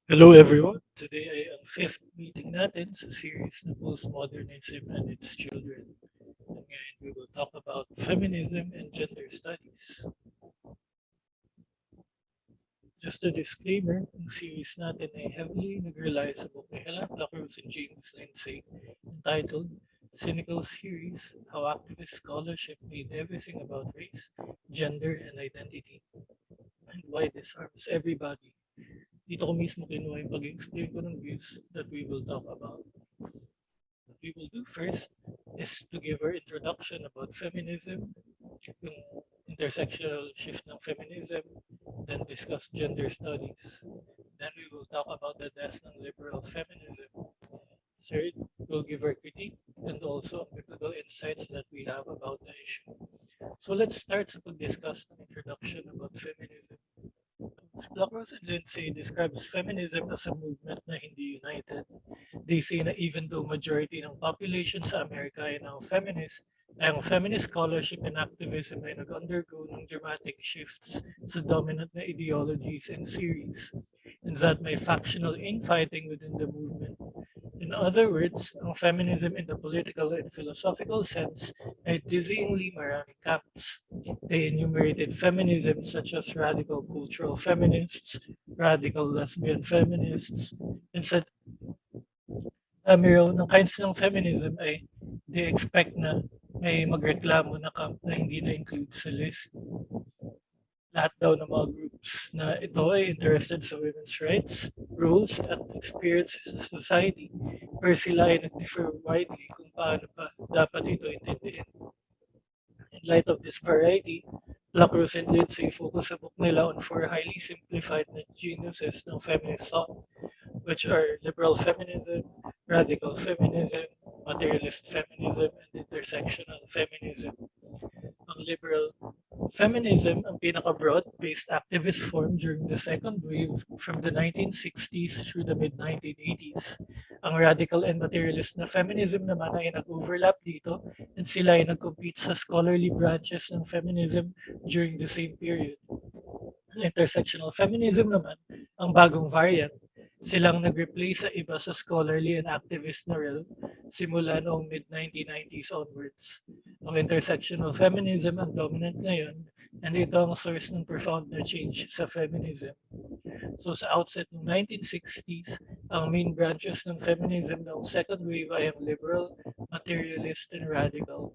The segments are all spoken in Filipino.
Hello everyone! Today ay ang fifth meeting natin sa series na Postmodernism and its Children. And ngayon we will talk about feminism and gender studies. Just a disclaimer, ang series natin ay heavily nag-rely sa book ni Helen Pluckers and James Lindsay entitled Cynical Series: How Activist Scholarship Made Everything About Race, Gender, and Identity, and Why This Harms Everybody. Dito ko mismo kinuha yung pag-explain ko ng views that we will talk about. What we will do first is to give our introduction about feminism, yung intersectional shift ng feminism, then discuss gender studies. Then we will talk about the death ng liberal feminism. Third, we'll give our critique and also critical insights that we have about the issue. So let's start sa pag-discuss ng introduction about feminism. Pluckers and Lindsay describes feminism as a movement na hindi united. They say na even though majority ng population sa Amerika ay ang feminist scholarship and activism ay nag-undergo ng dramatic shifts sa dominant na ideologies and theories, and that may factional infighting within the movement. In other words, ang feminism in the political and philosophical sense ay dizzyingly maraming camps. They enumerated feminism such as radical cultural feminists, radical lesbian feminists, and said Ramiro, ng kinds ng feminism ay they expect na may magreklamo na camp na hindi na include sa list. Lahat daw ng mga groups na ito ay interested sa women's rights, roles, at experiences sa society, pero sila ay nag-differ widely kung paano pa dapat ito intindihin. In light of this variety, Lacrosse and Lindsay focus sa book nila on four highly simplified na genuses ng feminist thought, which are liberal feminism, radical feminism, materialist feminism, and intersectional feminism. Ang liberal feminism ang pinaka-broad-based activist form during the second wave from the 1960s through the mid-1980s. Ang radical and materialist na feminism naman ay nag-overlap dito and sila ay nag-compete sa scholarly branches ng feminism during the same period. Ang intersectional feminism naman, ang bagong variant, silang nag-replace sa iba sa scholarly and activist na realm simula noong mid-1990s onwards. Ang intersectional feminism ang dominant ngayon and ito ang source ng profound na change sa feminism. So sa outset ng 1960s, ang main branches ng feminism ng second wave ay ang liberal, materialist, and radical.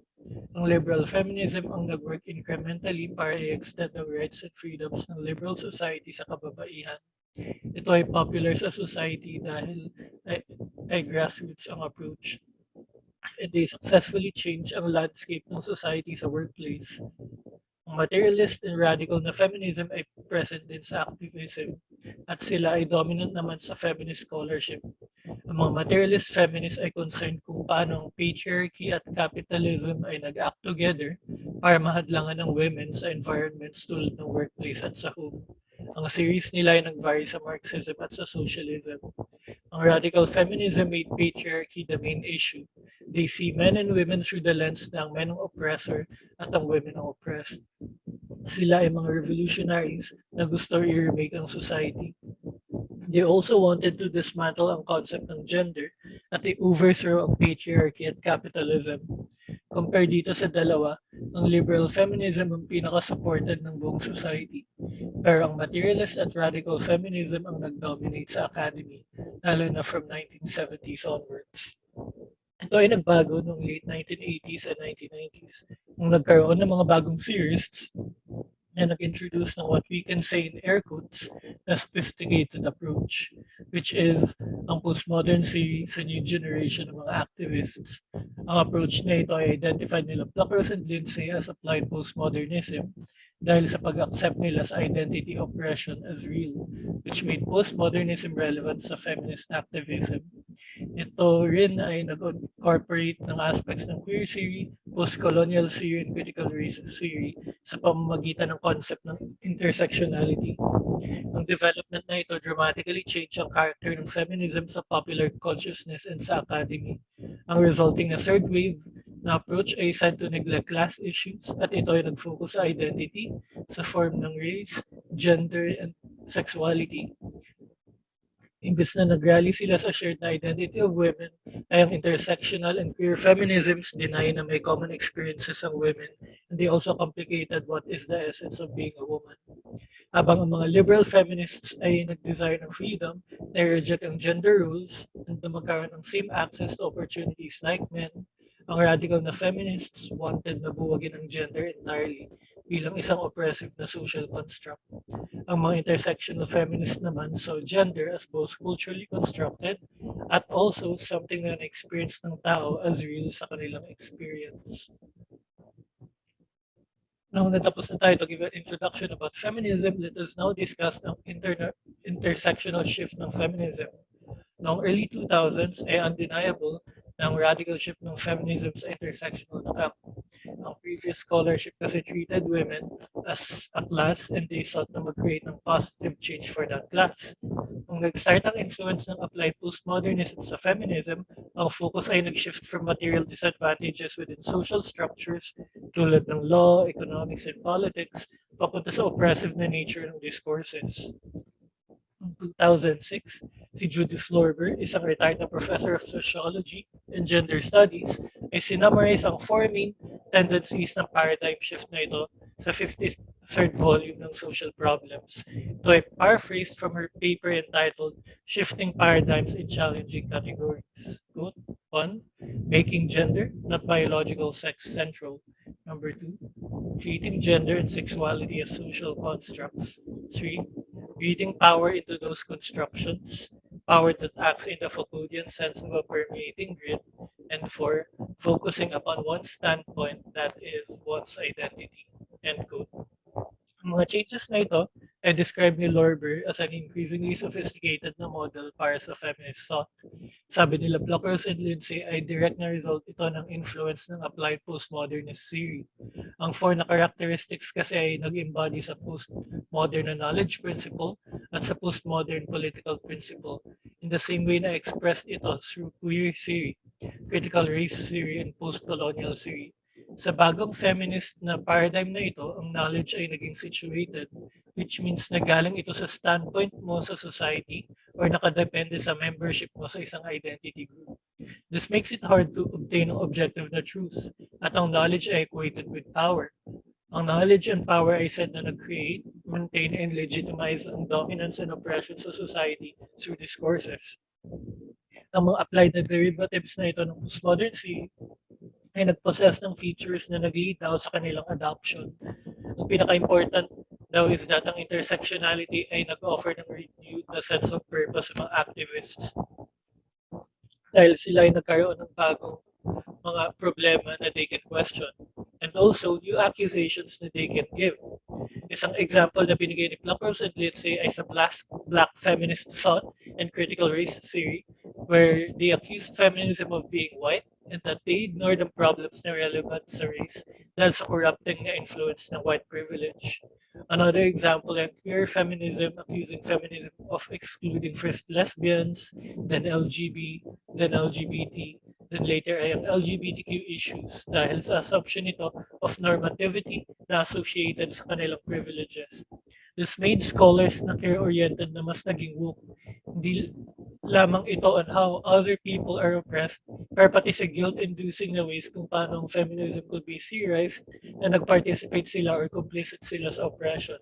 Ang liberal feminism ang nag-work incrementally para i-extend ang rights and freedoms ng liberal society sa kababaihan. Ito ay popular sa society dahil ay grassroots ang approach. And they successfully change ang landscape ng society sa workplace. Ang materialist and radical na feminism ay present din sa activism at sila ay dominant naman sa feminist scholarship. Ang mga materialist feminists ay concerned kung paano ang patriarchy at capitalism ay nag-act together para mahadlangan ng women sa environments tulad ng workplace at sa home. Ang series nila ay nag-vary sa Marxism at sa socialism. Ang radical feminism made patriarchy the main issue. They see men and women through the lens na ang men ang oppressor at ang women ang oppressed. Sila ay mga revolutionaries na gusto i-remake ang society. They also wanted to dismantle ang concept ng gender at i-overthrow ang patriarchy at capitalism. Compare dito sa dalawa, ang liberal feminism ang pinaka-supported ng buong society. Pero ang materialist at radical feminism ang nag-dominate sa academy, lalo na from 1970s onwards. Ito ay nagbago noong late 1980s and 1990s nung nagkaroon ng mga bagong theorists na nag-introduce ng what we can say in air quotes na sophisticated approach, which is ang postmodern theory sa new generation ng mga activists. Ang approach na ito ay identified nila Pluckers and Lindsay as applied postmodernism dahil sa pag-accept nila sa identity oppression as real, which made postmodernism relevant sa feminist activism. Ito rin ay nag-incorporate ng aspects ng queer theory, post-colonial theory, and critical race theory sa pamamagitan ng concept ng intersectionality. Ang development na ito dramatically changed ang character ng feminism sa popular consciousness and sa academy. Ang resulting na third wave na approach ay said to neglect class issues at ito ay nag-focus sa identity sa form ng race, gender, and sexuality. Imbes na nag-rally sila sa shared na identity of women, ay ang intersectional and queer feminisms deny na may common experiences ang women, and they also complicated what is the essence of being a woman. Habang ang mga liberal feminists ay nag-desire ng freedom, nai-reject ang gender rules and na magkaroon ng same access to opportunities like men, ang radical na feminists wanted na buwagin ang gender entirely bilang isang oppressive na social construct. Ang mga intersectional feminists naman saw gender as both culturally constructed at also something na na-experience ng tao as real sa kanilang experience. Now natapos na tayo to give an introduction about feminism, let us now discuss ang intersectional shift ng feminism. Noong early 2000s ay undeniable na ang radical shift ng feminism sa intersectional na camp. Ang previous scholarship kasi treated women as a class and they sought na mag-create ng positive change for that class. Nung nag-start ang influence ng applied postmodernism sa feminism, ang focus ay nag-shift from material disadvantages within social structures tulad ng law, economics, and politics papunta sa oppressive na nature ng discourses. Noong 2006, si Judith Lorber, isang retired na professor of sociology and gender studies, ay sinummarize ang four main tendencies ng paradigm shift na ito sa 53rd volume ng Social Problems. Ito ay paraphrased from her paper entitled Shifting Paradigms in Challenging Categories. Quote, 1. Making gender, not biological sex, central. Number 2. Treating gender and sexuality as social constructs. 3. Reading power into those constructions, power that acts in the Foucauldian sense of a permeating grid, and 4, focusing upon one standpoint that is one's identity. End quote. Ang mga changes na ito ay described ni Lorber as an increasingly sophisticated na model para sa feminist thought. Sabi nila Blockers and Lindsay ay direct na result ito ng influence ng applied postmodernist theory. Ang four na characteristics kasi ay nag-embody sa postmodern na knowledge principle at sa postmodern political principle in the same way na expressed ito through queer theory, critical race theory, and post-colonial theory. Sa bagong feminist na paradigm na ito, ang knowledge ay naging situated, which means na galing ito sa standpoint mo sa society or nakadepende sa membership mo sa isang identity group. This makes it hard to obtain ang objective na truth at ang knowledge ay equated with power. Ang knowledge and power ay said na nag-create, maintain, and legitimize ang dominance and oppression sa society through discourses. Ang mga applied na derivatives na ito ng postmodern theory ay nag-possess ng features na nag-lead daw sa kanilang adoption. Ang pinaka-important daw is that ang intersectionality ay nag-offer ng renewed na sense of purpose sa mga activists dahil sila ay nagkaroon ng bagong mga problema na they can question and also new accusations na they can give. Isang example na binigay ni Pluckers and Lindsay ay sa black feminist thought and critical race theory where they accused feminism of being white and that they ignored the problems na relevant sa race dahil sa corrupting na influence ng white privilege. Another example ay queer feminism accusing feminism of excluding first lesbians, then LGBT, then later ay ang LGBTQ issues dahil sa assumption nito of normativity na associated sa kanilang privileges. This made scholars na care-oriented na mas naging woke. Hindi lamang ito on how other people are oppressed, pero pati sa guilt-inducing na ways kung paano ang feminism could be theorized na nag-participate sila or complicit sila sa oppression.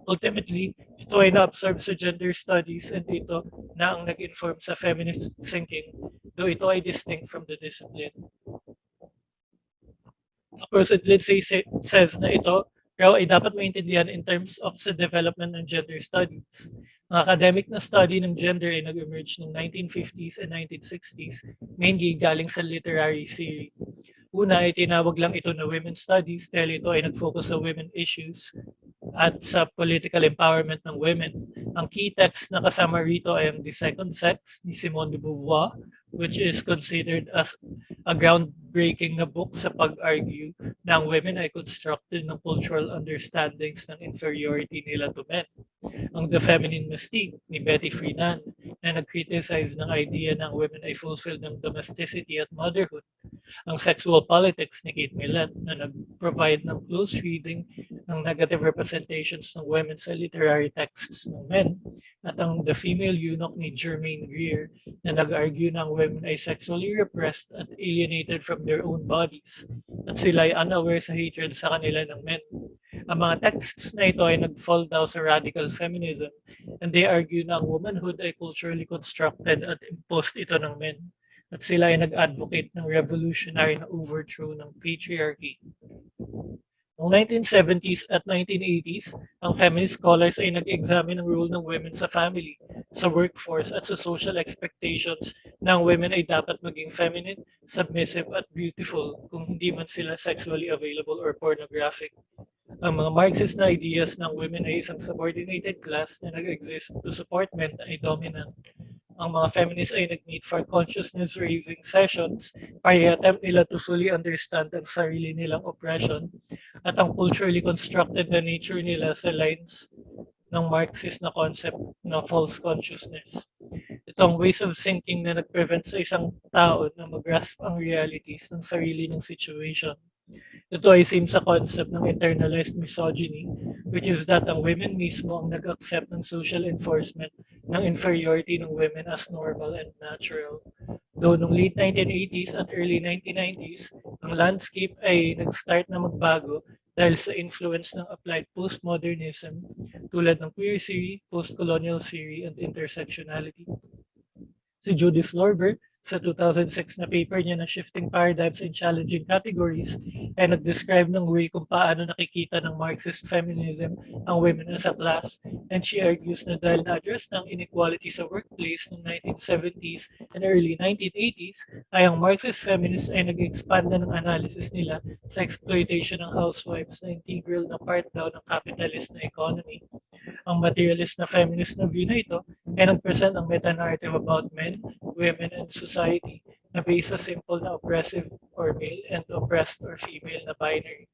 Ultimately, ito ay na-absorb sa gender studies and ito na ang nag-inform sa feminist thinking, though ito ay distinct from the discipline. Of course, Lindsay says na ito raw ay dapat maintindihan in terms of sa development ng gender studies. Ang academic na study ng gender ay nag-emerge noong 1950s and 1960s, mainly galing sa literary theory. Una ay tinawag lang ito na women's studies dahil ito ay nag-focus sa women issues at sa political empowerment ng women. Ang key text na kasama rito ay ang The Second Sex ni Simone de Beauvoir, which is considered as a groundbreaking na book sa pag-argue na ang women ay constructed ng cultural understandings ng inferiority nila to men. Ang The Feminine Mystique ni Betty Friedan na nag-criticize ng idea na ang women ay fulfilled ng domesticity at motherhood. Ang Sexual Politics ni Kate Millett na nag-provide ng close reading ng negative representations ng women sa literary texts ng men. at ang The Female Eunuch ni Germaine Greer na nag-argue na ang women ay sexually repressed at alienated from their own bodies at sila ay unaware sa hatred sa kanila ng men. Ang mga texts na ito ay nag-fall daw sa radical feminism and they argue na ang womanhood ay culturally constructed at imposed ito ng men at sila ay nag-advocate ng revolutionary na overthrow ng patriarchy. Noong 1970s at 1980s, ang feminist scholars ay nag-examine ng role ng women sa family, sa workforce at sa social expectations na ang women ay dapat maging feminine, submissive at beautiful kung hindi man sila sexually available or pornographic. Ang mga Marxist na ideas ng women ay isang subordinated class na nag-exist to support men na ay dominant. Ang mga feminists ay nag-meet for consciousness-raising sessions para i-attempt nila to fully understand ang sarili nilang oppression at ang culturally constructed na nature nila sa lines ng Marxist na concept ng false consciousness. Itong ways of thinking na nag-prevent sa isang tao na mag-grasp ang realities ng sarili ng situation. Ito ay same sa concept ng internalized misogyny, which is that ang women mismo ang nag-accept ng social enforcement ng inferiority ng women as normal and natural. Though noong late 1980s at early 1990s, ang landscape ay nag-start na magbago dahil sa influence ng applied postmodernism tulad ng queer theory, postcolonial theory, and intersectionality. Si Judith Lorber, sa 2006 na paper niya na Shifting Paradigms and Challenging Categories, ay nag-describe ng way kung paano nakikita ng Marxist feminism ang women as a class, and she argues na dahil na-address ng inequality sa workplace noong 1970s and early 1980s, ay ang Marxist feminists ay nag-expand na ng analysis nila sa exploitation ng housewives na integral na part daw ng capitalist na economy. Ang materialist na feminist na view na ito ay nag-present ang meta-narrative about men, women, and society na based sa simple na oppressive or male and oppressed or female na binary.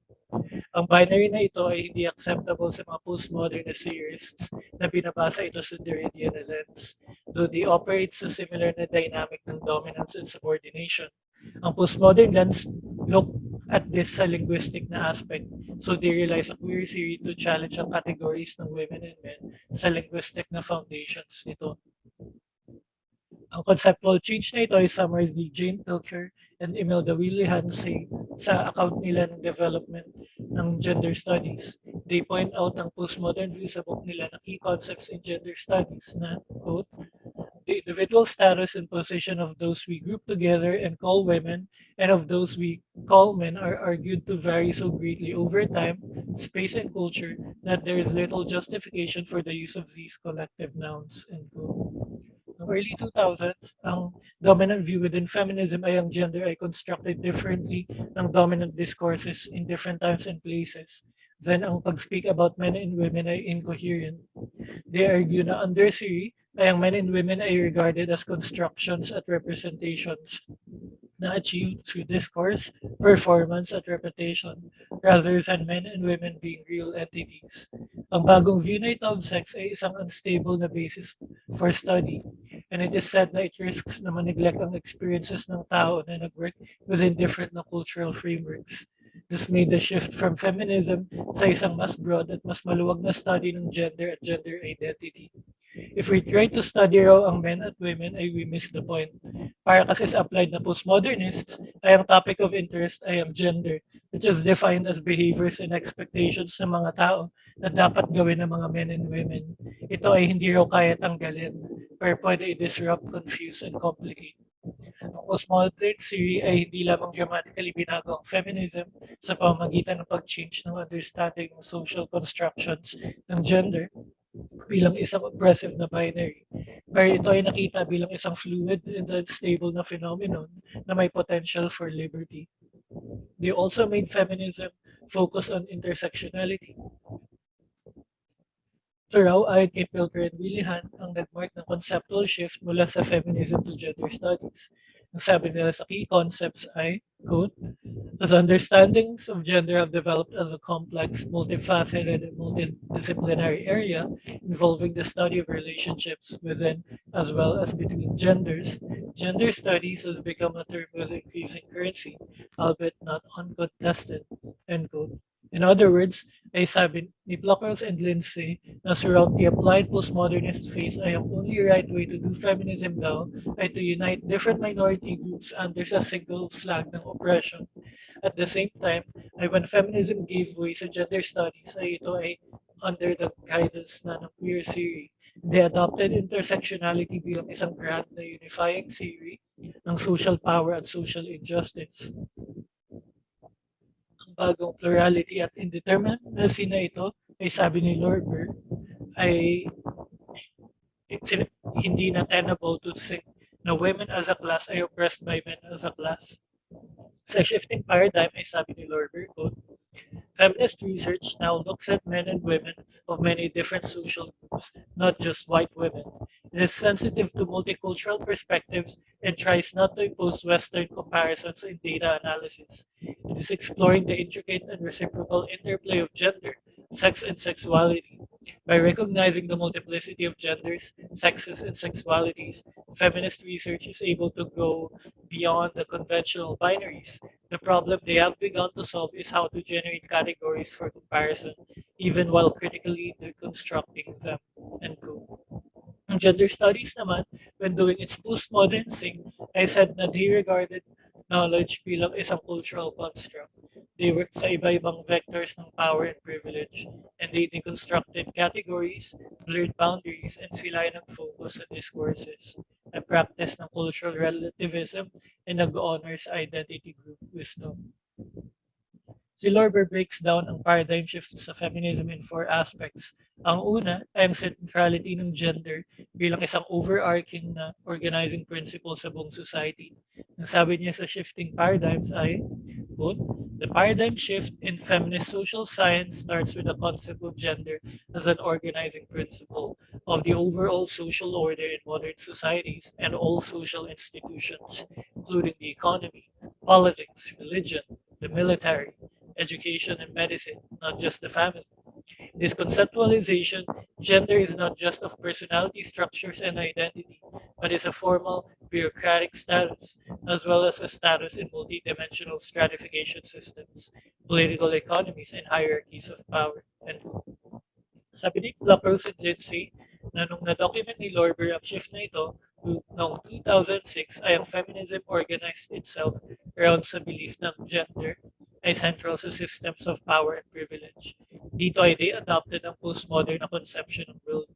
Ang binary na ito ay hindi acceptable sa mga postmodernist theorists na binabasa ito sa Derridian lens, though they operate sa similar na dynamic ng dominance and subordination. Ang postmodern lens look at this sa linguistic na aspect, so they rely sa queer theory to challenge ang categories ng women and men sa linguistic na foundations nito. Ang conceptual change na ito ay summarized ni Jane Pilcher and Imelda Willihan sa account nila ng development ng gender studies. They point out ang postmodern view sa book nila na key concepts in gender studies na, quote, the individual status and position of those we group together and call women and of those we call men are argued to vary so greatly over time, space, and culture that there is little justification for the use of these collective nouns, end quote. Noong early 2000s, ang dominant view within feminism ay ang gender ay constructed differently ng dominant discourses in different times and places. Then ang pag-speak about men and women ay incoherent. They argue na under theory ay ang men and women ay regarded as constructions at representations na achieved through discourse, performance, at repetition, rather than men and women being real entities. Ang bagong view na ito of sex ay isang unstable na basis for study, and it is said na it risks na ma-neglect ang experiences ng tao na nag-work within different na cultural frameworks. This made the shift from feminism sa isang mas broad at mas maluwag na study ng gender at gender identity. If we try to study raw ang men at women ay we miss the point. Para kasi sa applied na postmodernists ay ang topic of interest ay ang gender, which is defined as behaviors and expectations ng mga tao na dapat gawin ng mga men and women. Ito ay hindi raw kaya tanggalin, pero pwede i-disrupt, confuse, and complicate. Ang postmodern theory ay hindi lamang dramatically binago ang feminism sa pamamagitan ng pag-change ng understanding ng social constructions ng gender bilang isang oppressive na binary. Pero ito ay nakita bilang isang fluid and unstable na phenomenon na may potential for liberty. They also made feminism focus on intersectionality. Ito raw ayon kay Pilker and Willihan ang nagmark ng conceptual shift mula sa feminism to gender studies. Ang sabi nila sa key concepts ay, quote, as understandings of gender have developed as a complex, multifaceted, and multidisciplinary area involving the study of relationships within as well as between genders, gender studies has become a term with increasing currency, albeit not uncontested, end quote. In other words, ay sabi ni Blockers and Lindsay na throughout the applied postmodernist phase ay ang only right way to do feminism now ay to unite different minority groups under a single flag ng oppression. At the same time, ay when feminism gave way sa gender studies ay ito ay under the guidance na ng queer theory. They adopted intersectionality bilang isang grand na unifying theory ng social power at social injustice. Ang bagong plurality at indeterminacy na ito ay sabi ni Lorber ay hindi na tenable to think na women as a class ay oppressed by men as a class. Sa shifting paradigm ay sabi ni Lorber, quote, feminist research now looks at men and women of many different social groups, not just white women. It is sensitive to multicultural perspectives and tries not to impose Western comparisons in data analysis. It is exploring the intricate and reciprocal interplay of gender, sex, and sexuality. By recognizing the multiplicity of genders, sexes, and sexualities, feminist research is able to go beyond the conventional binaries. The problem they have begun to solve is how to generate categories for comparison, even while critically deconstructing them. End quote. Ang gender studies naman, when doing its postmodernism, ay said na they regarded knowledge bilang isang cultural construct. They worked sa iba-ibang vectors ng power and privilege, and they deconstructed categories, blurred boundaries, and sila ay nag-focus sa discourses. A practice ng cultural relativism and nag-honor sa identity group wisdom. Si Lorber breaks down ang paradigm shift sa feminism in four aspects. Ang una ay ang centrality ng gender bilang isang overarching na organizing principle sa buong society. Ang sabi niya sa shifting paradigms ay, quote, the paradigm shift in feminist social science starts with the concept of gender as an organizing principle of the overall social order in modern societies and all social institutions, including the economy, politics, religion, the military, education, and medicine, not just the family. This conceptualization, gender is not just of personality structures and identity, but is a formal bureaucratic status, as well as a status in multidimensional stratification systems, political economies, and hierarchies of power. And sabi ni Clapros and Lindsay na nung na-document ni Lorber ang shift na ito noong 2006 ay ang feminism organized itself around sa belief ng gender ay central sa systems of power and privilege. Dito ay they adopted ang postmodern na conception ng rule.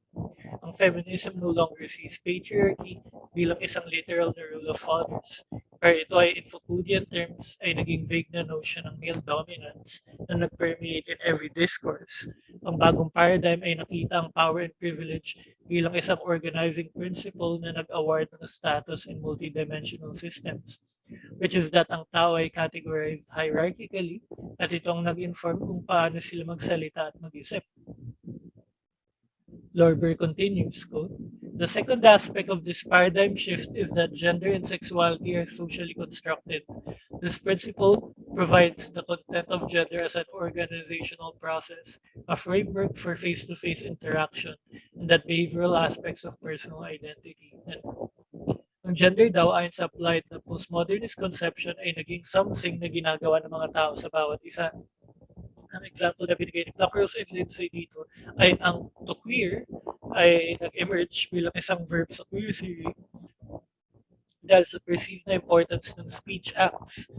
Ang feminism no longer sees patriarchy bilang isang literal na rule of fathers. Pero ito ay in Foucauldian terms ay naging vague na notion ng male dominance na nag-permeate in every discourse. Ang bagong paradigm ay nakita ang power and privilege bilang isang organizing principle na nag-award ng status in multidimensional systems, which is that ang tao ay categorized hierarchically at ito ang nag-inform kung paano sila magsalita at mag-isip. Lorber continues, quote, the second aspect of this paradigm shift is that gender and sexuality are socially constructed. This principle provides the content of gender as an organizational process, a framework for face-to-face interaction, and that behavioral aspects of personal identity. And ang gender daw ayon sa applied na postmodernist conception ay naging something na ginagawa ng mga tao sa bawat isa. Ang example na binigay ni Pluckers and Lindsay dito ay ang to queer ay nag-emerge bilang isang verb sa queer theory dahil sa perceived na importance ng speech acts.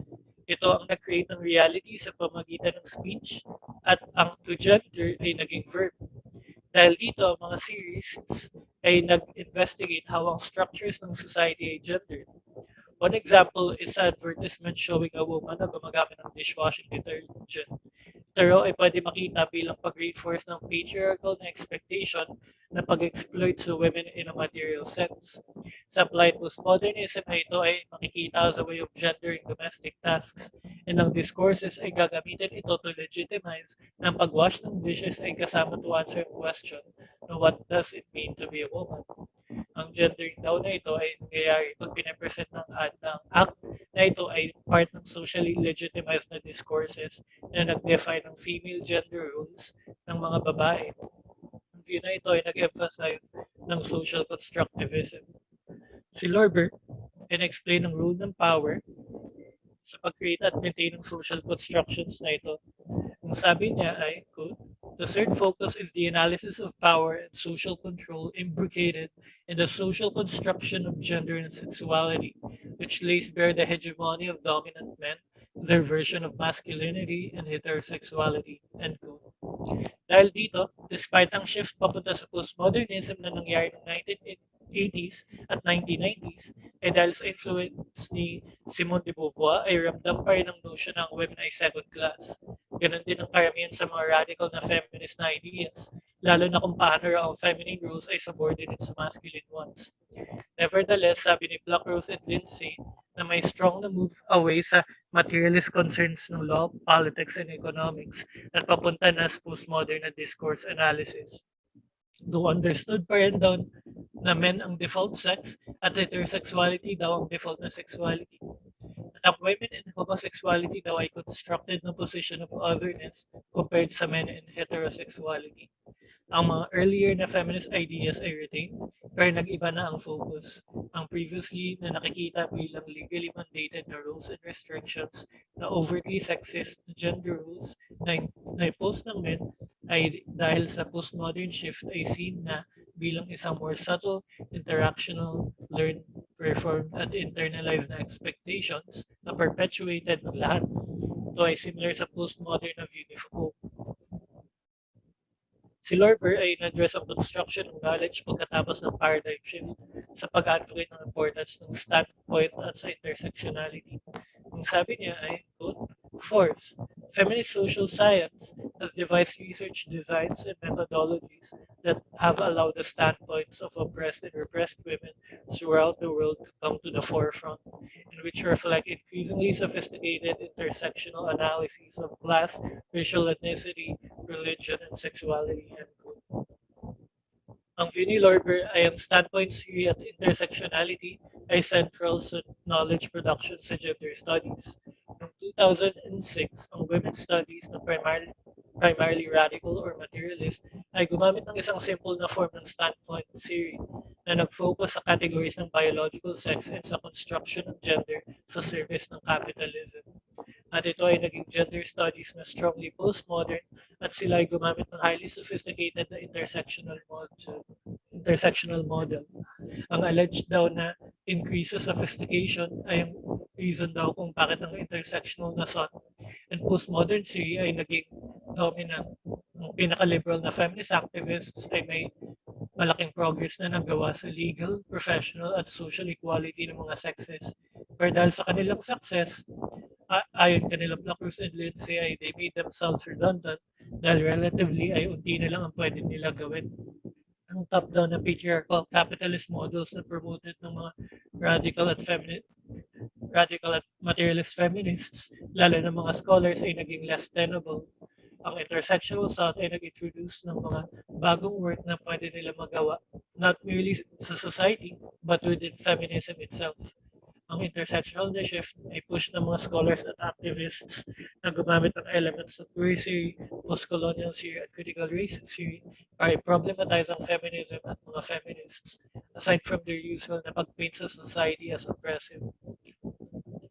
Ito ang nag-create ng reality sa pamagitan ng speech at ang to gender ay naging verb. Dahil dito, ang mga series ay nag-investigate how ang structures ng society ay gendered. One example is advertisement showing a woman na gumagamit ng dishwashing detergent. Pero ay pwede makita bilang pag-reinforce ng patriarchal na expectation na pag-exploit sa women in a material sense. Sa applied postmodernism na ito ay makikita as a way of gendering domestic tasks and ang discourses ay gagamitin ito to legitimize na ang pag-wash ng dishes ay kasama to answer ang question na what does it mean to be a woman. Ang gendering daw na ito ay nangyayari pag pinapresent ng act na ito ay part ng socially legitimized na discourses na nag-define ng female gender roles ng mga babae. Ang view na ito ay nag-emphasize ng social constructivism. Si Lorber in-explain ang role ng power sa pag-create at maintain ng social constructions na ito. Ang sabi niya ay, quote, The third focus is the analysis of power and social control imbricated in the social construction of gender and sexuality, which lays bare the hegemony of dominant men, their version of masculinity and heterosexuality. End quote. Dahil dito, despite ang shift papunta sa postmodernism na nangyari noong 1980s at 1990s, ay dahil sa influence ni Simone de Beauvoir ay ramdam pa rin ang notion ng women ay second class. Ganon din ang karamihan sa mga radical na feminist na ideas, lalo na kung paano raw ang feminine rules ay subordinate sa masculine ones. Nevertheless, sabi ni Rose at Lindsay na may strong na move away sa materialist concerns ng law, politics, and economics at papunta na sa postmodern na discourse analysis. Though understood pa rin daw na men ang default sex at heterosexuality daw ang default na sexuality. At ang women and homosexuality daw ay constructed na position of otherness compared sa men and heterosexuality. Ang mga earlier na feminist ideas ay retained, pero nag-iba na ang focus. Ang previously na nakikita bilang legally mandated na rules and restrictions na overtly sexist na gender rules na impose ng men ay dahil sa postmodern shift ay seen na bilang isang more subtle, interactional, learned, performed, at internalized na expectations na perpetuated ng lahat. Ito ay similar sa postmodern na view ni Foucault. Si Lorber ay in-address ang construction ng knowledge pagkatapos ng paradigm shift sa pag-advocate ng importance ng standpoint at sa intersectionality. Ang sabi niya ay, quote, fourth, feminist social science has devised research designs and methodologies that have allowed the standpoints of oppressed and repressed women throughout the world to come to the forefront, in which reflect increasingly sophisticated intersectional analyses of class, racial ethnicity, religion, and sexuality. End quote. Ang view ni Lorber ay ang standpoint theory at intersectionality ay central sa knowledge production sa gender studies. Noong 2006, ang women's studies na primarily radical or materialist ay gumamit ng isang simple na form ng standpoint theory na nag-focus sa categories ng biological sex and sa construction ng gender sa service ng capitalism. At ito ay naging gender studies na strongly postmodern at sila ay gumamit ng highly sophisticated na intersectional model. Ang alleged daw na increase sa sophistication ay ang reason daw kung bakit ang intersectional na thought and postmodern theory ay naging dominant. Ang pinaka-liberal na feminist activists ay may malaking progress na nagawa sa legal, professional, at social equality ng mga sexes. Pero dahil sa kanilang success, ayon kanila Rose and Lindsay ay they made themselves redundant dahil relatively ay unti na lang ang pwede nila gawin. Ang top-down na patriarchal capitalist models na promoted ng mga radical at materialist feminists, lalo ng mga scholars ay naging less tenable. Ang intersectional thought ay nag-introduce ng mga bagong work na pwede nila magawa, not merely sa society, but within feminism itself. Ang intersectional na shift ay push ng mga scholars at activists na gumamit ng elements of queer theory, post-colonial theory, at critical race theory para i-problematize ang feminism at mga feminists, aside from their usual na pag-paint sa society as oppressive.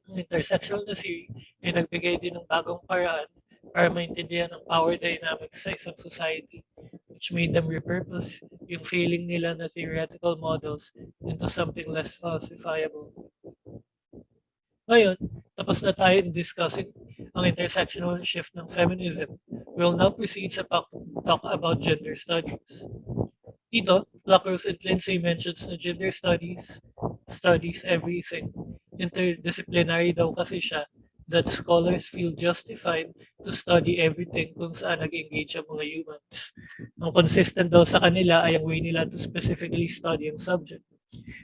Ang intersectional na theory ay nagbigay din ng bagong paraan para maintindihan ang power dynamics sa isang society, which made them repurpose yung feeling nila na theoretical models into something less falsifiable. Ngayon, tapos na tayo in discussing ang intersectional shift ng feminism. We will now proceed sa talk about gender studies. Dito, Rose and Lindsay mentions na gender studies everything. Interdisciplinary daw kasi siya that scholars feel justified to study everything kung saan nag-engage ang mga humans. Ang consistent daw sa kanila ay ang way nila to specifically study ang subject.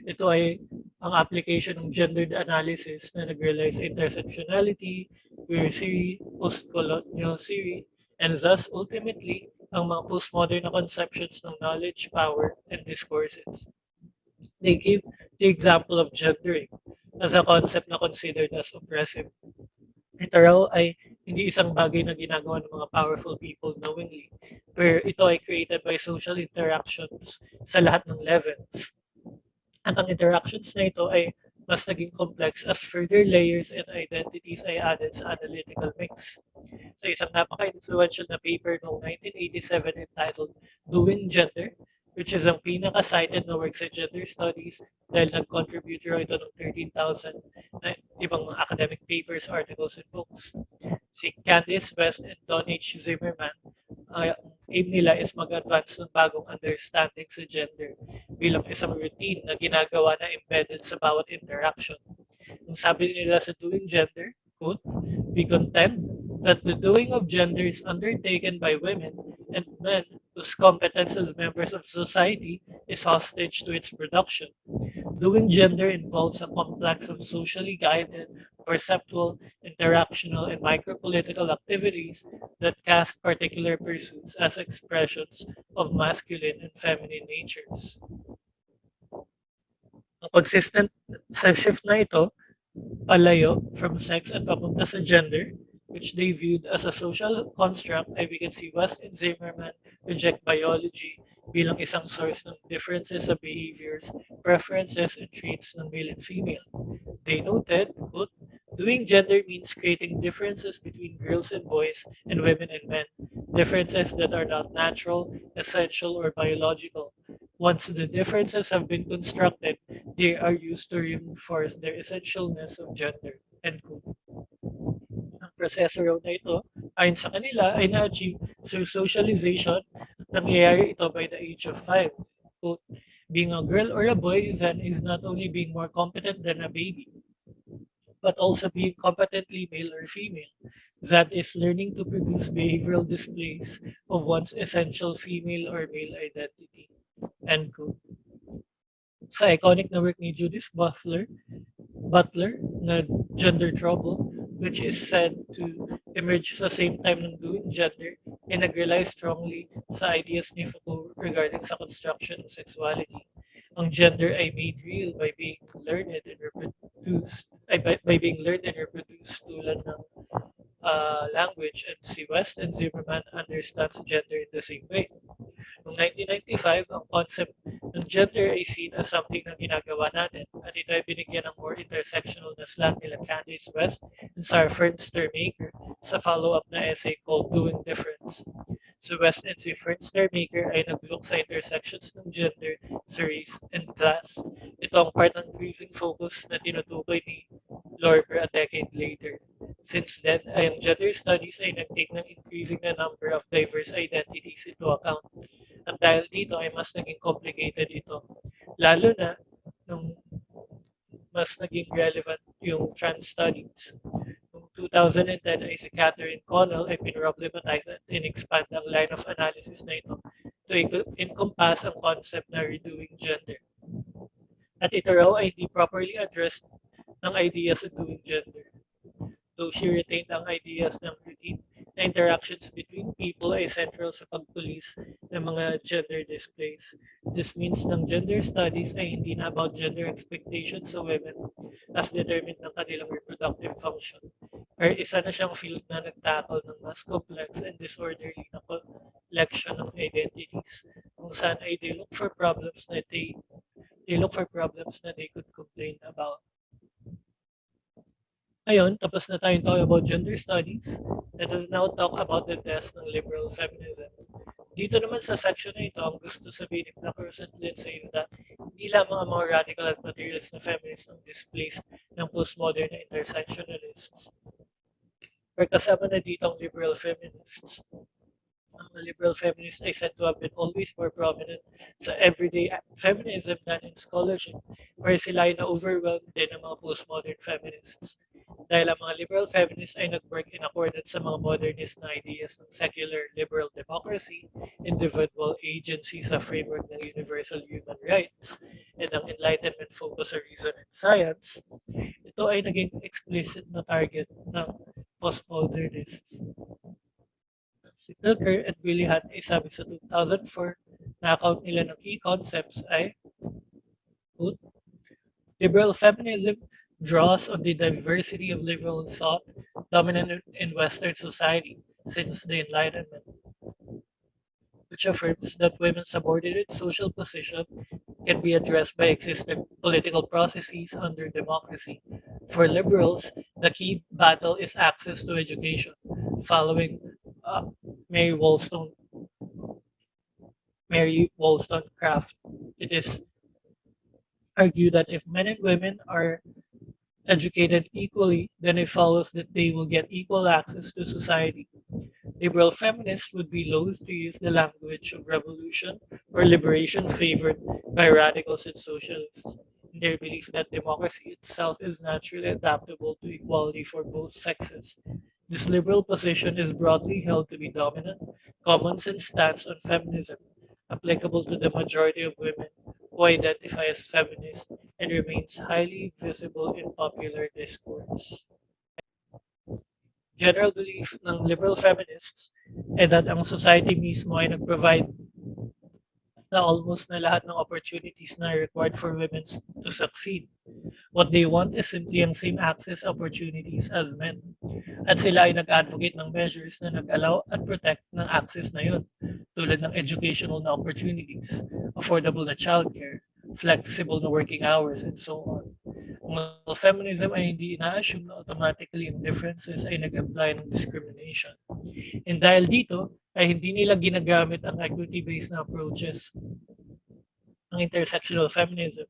Ito ay ang application ng gendered analysis na nag-rely sa intersectionality, queer theory, post-colonial theory, and thus ultimately ang mga postmodern na conceptions ng knowledge, power, and discourses. They give the example of gendering as a concept na considered as oppressive. Ito raw ay hindi isang bagay na ginagawa ng mga powerful people knowingly, pero ito ay created by social interactions sa lahat ng levels. At ang interactions na ito ay mas naging complex as further layers and identities ay added sa analytical mix. Sa isang napaka-influential na paper noong 1987 entitled Doing Gender, which is ang pinaka-cited na work sa gender studies dahil nag-contribute raw ito ng 13,000 na ibang mga academic papers, articles, and books. Si Candice West and Don H. Zimmerman, ang aim nila is mag-advance ng bagong understanding sa gender bilang isang routine na ginagawa na embedded sa bawat interaction. Ang sabi nila sa Doing Gender, quote, we contend that the doing of gender is undertaken by women and men whose competence as members of society is hostage to its production. Doing gender involves a complex of socially guided, perceptual, interactional, and micropolitical activities that cast particular pursuits as expressions of masculine and feminine natures. Ang consistent sa shift na ito, palayo from sex at papunta sa gender, which they viewed as a social construct, ay we can see West and Zimmerman reject biology bilang isang source ng differences sa behaviors, preferences, and traits ng male and female. They noted, quote, doing gender means creating differences between girls and boys and women and men, differences that are not natural, essential, or biological. Once the differences have been constructed, they are used to reinforce their essentialness of gender. End quote. Ang proseso raw na ito, ayon sa kanila, ay na-achieve through socialization at nangyayari ito by the age of 5. Quote, being a girl or a boy then is not only being more competent than a baby, but also being competently male or female. That is learning to produce behavioral displays of one's essential female or male identity. End quote. Sa iconic na work ni Judith Butler na Gender Trouble, which is said to emerge sa same time ng Doing Gender, ay nag-rely strongly sa ideas ni Foucault regarding sa construction of sexuality. Ang gender ay made real by being learned and reproduced, by being learned and reproduced tulad ng language, and si West and Zimmerman understands gender in the same way. Noong 1995, ang concept ng gender ay seen as something na ginagawa natin at ito ay binigyan ng more intersectional na slant nila Candice West and Sarah Fernster-Maker sa follow-up na essay called Doing Difference. Si West and si Fernster-Maker ay nag-look sa intersections ng gender sa race and class. Ito ang part ng increasing focus na tinutukoy ni Lorber a decade later. Since then, ay ang gender studies ay nag-take ng increasing na number of diverse identities into account. At dahil dito ay mas naging complicated ito. Lalo na nung mas naging relevant yung trans studies. Noong 2010 ay si Catherine Connell ay pinroblematize at in-expand ang line of analysis na ito to encompass ang concept na redoing gender. At ito raw ay hindi properly addressed ng ideas of doing gender. Though she retained ang ideas ng routine na interactions between people ay central sa pagpulis ng mga gender displays. This means ng gender studies ay hindi na about gender expectations sa women as determined ng kanilang reproductive function. Or isa na siyang field na nagtackle ng mas complex and disorderly na collection of identities kung saan ay they look for problems na they could complain about. Ngayon, tapos na tayong talk about gender studies. Let us now talk about the test ng liberal feminism. Dito naman sa section na ito, ang gusto sabihin ni Cruz and Lindsay is that hindi lamang ang mga radical at materialist na feminists ang displaced ng postmodern na intersectionalists. Pero kasama na dito ang liberal feminists. Ang liberal feminists ay said to have been always more prominent sa everyday feminism than in scholarship, where sila ay na-overwhelmed din ng mga postmodern feminists. Dahil ang mga liberal feminists ay nag-work in accordance sa mga modernist na ideas ng secular liberal democracy, individual agency sa framework ng universal human rights, and ang enlightenment focus sa reason and science, ito ay naging explicit na target ng postmodernists. Si Burke at Willie Hunt ay sabi sa 2004 na account nila ng key concepts ay quote, liberal feminism draws on the diversity of liberal thought dominant in Western society since the Enlightenment, which affirms that women's subordinate social position can be addressed by existing political processes under democracy. For liberals, the key battle is access to education. Following uh, Mary Wollstone, Mary Wollstonecraft, it is argued that if men and women are educated equally, then it follows that they will get equal access to society. Liberal feminists would be loath to use the language of revolution or liberation favored by radicals and socialists, in their belief that democracy itself is naturally adaptable to equality for both sexes. This liberal position is broadly held to be dominant, common sense stance on feminism, applicable to the majority of women who identify as feminists and remains highly visible in popular discourse. General belief ng liberal feminists ay that ang society mismo ay nag-provide na almost na lahat ng opportunities na required for women to succeed. What they want is simply ang same access opportunities as men. At sila ay nag-advocate ng measures na nag-allow at protect ng access na yun, tulad ng educational na opportunities, affordable na childcare, flexible na working hours, and so on. Ang feminism ay hindi ina-assume na automatically ang differences ay nag-apply ng discrimination. And dahil dito, ay hindi nila ginagamit ang equity-based na approaches ng intersectional feminism.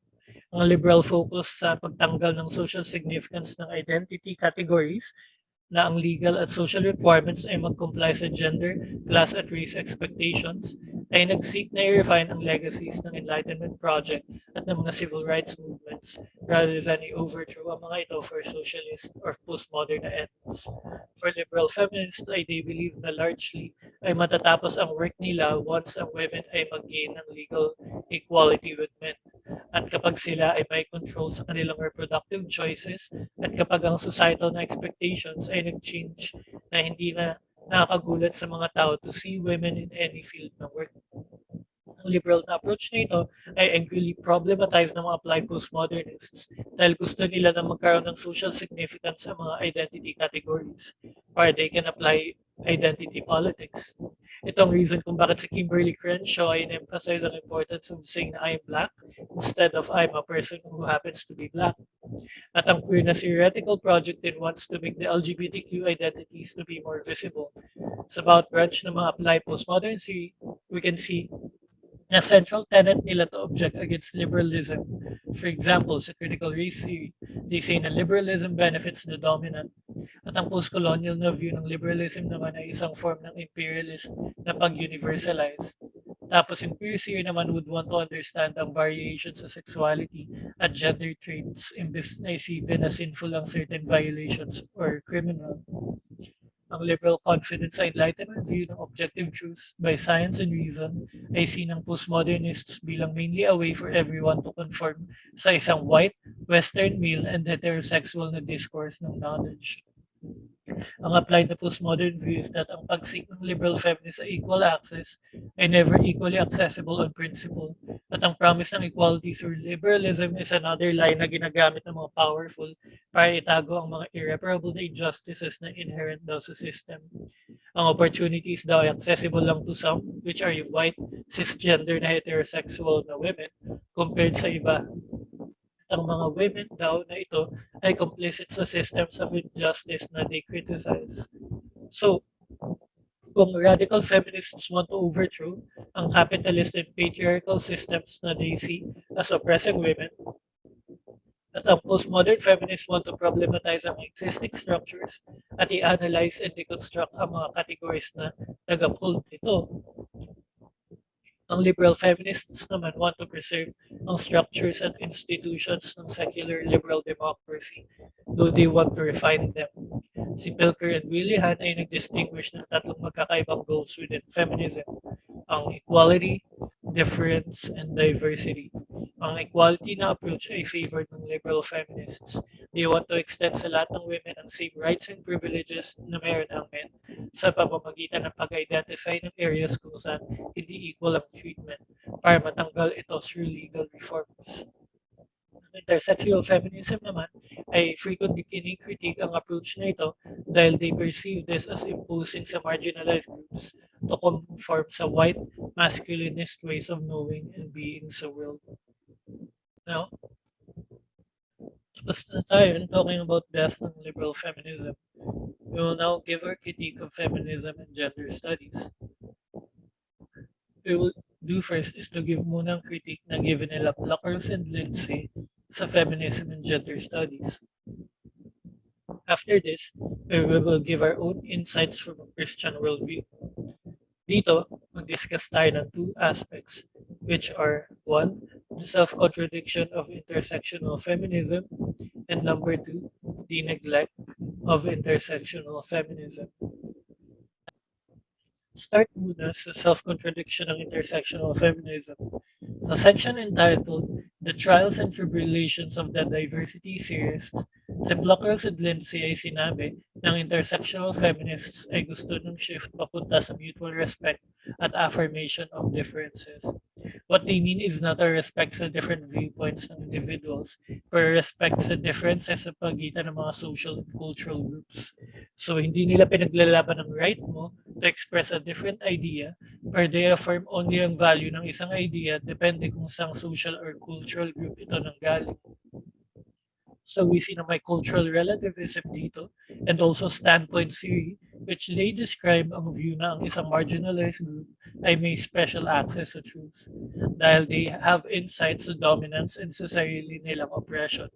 Ang liberal focus sa pagtanggal ng social significance ng identity categories na ang legal at social requirements ay mag-comply sa gender, class at race expectations, ay nag-seek na i-refine ang legacies ng Enlightenment Project at ng mga civil rights movements rather than i-overthrow ang mga ito for socialist or postmodern na ends. For liberal feminists, ay they believe na largely ay matatapos ang work nila once ang women ay mag-gain ng legal equality with men. At kapag sila ay may control sa kanilang reproductive choices at kapag ang societal na expectations ay nag-change na hindi na nakakagulat sa mga tao to see women in any field ng work. Ang liberal na approach na ito ay angrily problematize ng mga applied postmodernists dahil gusto nila na magkaroon ng social significance sa mga identity categories or they can apply identity politics. Ito ang reason kung bakit si Kimberly Crenshaw ay in-emphasize ang importance of saying na I'm black instead of I'm a person who happens to be black. At ang queer na theoretical project din wants to make the LGBTQ identities to be more visible. Sa bawat branch ng mga applied postmodern theory, we can see na central tenet nila to object against liberalism. For example, sa critical race theory, they say na liberalism benefits the dominant. At ang post-colonial na view ng liberalism naman ay isang form ng imperialist na pag-universalize. Tapos yung queer theory naman would want to understand ang variations sa sexuality at gender traits imbes na isipin na sinful ang certain violations or criminal. Ang liberal confidence sa enlightenment view ng objective truth by science and reason ay sinang postmodernists bilang mainly a way for everyone to conform sa isang white, western male and heterosexual na discourse ng knowledge. Ang applied na postmodern view is that ang pagsik ng liberal feminists sa equal access ay never equally accessible on principle at ang promise ng equality through liberalism is another lie na ginagamit ng mga powerful para itago ang mga irreparable na injustices na inherent daw sa system. Ang opportunities daw ay accessible lang to some, which are yung white, cisgender na heterosexual na women, compared sa iba. Ang mga women daw na ito ay complicit sa systems of injustice na they criticize. So, kung radical feminists want to overthrow ang capitalist and patriarchal systems na they see as oppressing women, at ang postmodern feminists want to problematize ang existing structures at i-analyze and deconstruct ang mga categories na nag-uphold nito, ang liberal feminists naman want to preserve ang structures and institutions ng secular liberal democracy, though they want to refine them. Si Pilker and Willihan ay nag-distinguish ng tatlong magkakaibang goals within feminism, ang equality, difference, and diversity. Ang equality na approach ay favored ng liberal feminists. They want to extend sa lahat ng women ang same rights and privileges na meron ang men sa pamamagitan ng pag-identify ng areas kung saan hindi equal ang treatment para matanggal ito through legal reforms. Intersectional feminism naman ay frequently kinikritiik ang approach na ito dahil they perceive this as imposing sa marginalized groups to conform sa white masculinist ways of knowing and being sa world. Now, tapos na tayo in talking about best and liberal feminism. We will now give our critique of feminism and gender studies. We will do first is to give muna ang critique na given nila Pluckers and Lindsay sa feminism and gender studies. After this, we will give our own insights from a Christian worldview. Dito, mag-discuss tayo ng two aspects, which are one, the self-contradiction of intersectional feminism, and number two, the neglect of intersectional feminism. Start muna sa self-contradiction ng intersectional feminism. Sa section entitled The Trials and Tribulations of the Diversity Theorists, si Blockers at Lindsay ay sinabi ng intersectional feminists ay gusto ng shift papunta sa mutual respect at affirmation of differences. What they mean is not a respect sa different viewpoints ng individuals, but a respect sa differences sa pagitan ng mga social and cultural groups. So, hindi nila pinaglalaban ang right mo to express a different idea, or they affirm only ang value ng isang idea depende kung saan social or cultural group ito nanggaling. So we see na may cultural relativism dito and also standpoint theory which they describe ang view na ang isang marginalized group ay may special access sa truth dahil they have insights sa dominance and sa sarili nilang oppression.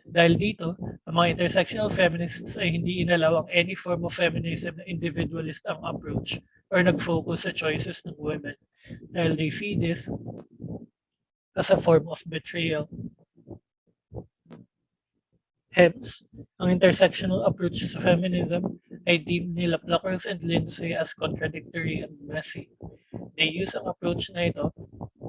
Dahil dito, ang mga intersectional feminists ay hindi inalaw ang any form of feminism na individualist ang approach or nag-focus sa choices ng women dahil they see this as a form of betrayal. Hence, ang intersectional approach sa feminism ay deemed nila Pluckers and Lindsay as contradictory and messy. They use ang approach na ito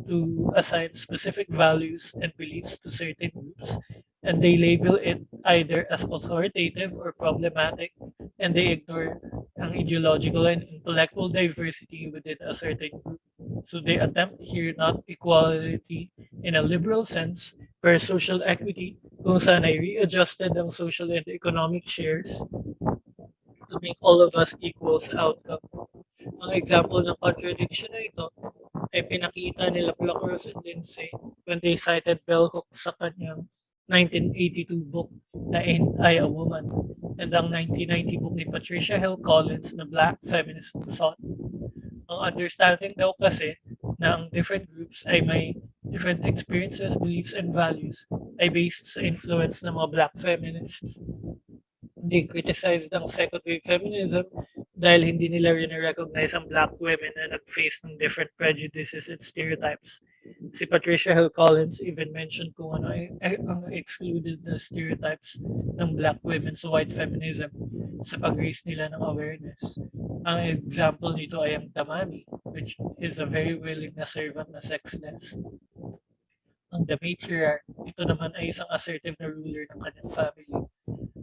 to assign specific values and beliefs to certain groups, and they label it either as authoritative or problematic, and they ignore ang ideological and intellectual diversity within a certain group. So they attempt here not equality in a liberal sense, where social equity kung saan ay readjusted ang social and economic shares to make all of us equal sa outcome. Ang example ng contradiction na ito ay pinakita nila Pluckers and Lindsay when they cited Bell Hooks sa kanyang 1982 book na Ain't I a Woman and ang 1990 book ni Patricia Hill Collins na Black Feminist Thought. Ang understanding daw kasi na ang different groups ay may different experiences, beliefs, and values ay based sa influence ng mga Black feminists. They criticized ang second wave feminism dahil hindi nila rin-recognize ang Black women na nag-face ng different prejudices and stereotypes. Si Patricia Hill Collins even mentioned kung ano ang excluded na stereotypes ng Black women sa white feminism sa pag-raise nila ng awareness. Ang example nito ay ang damami, which is a very willing na servant na sexless. Ang the matriarch, ito naman ay isang assertive na ruler ng kanyang family.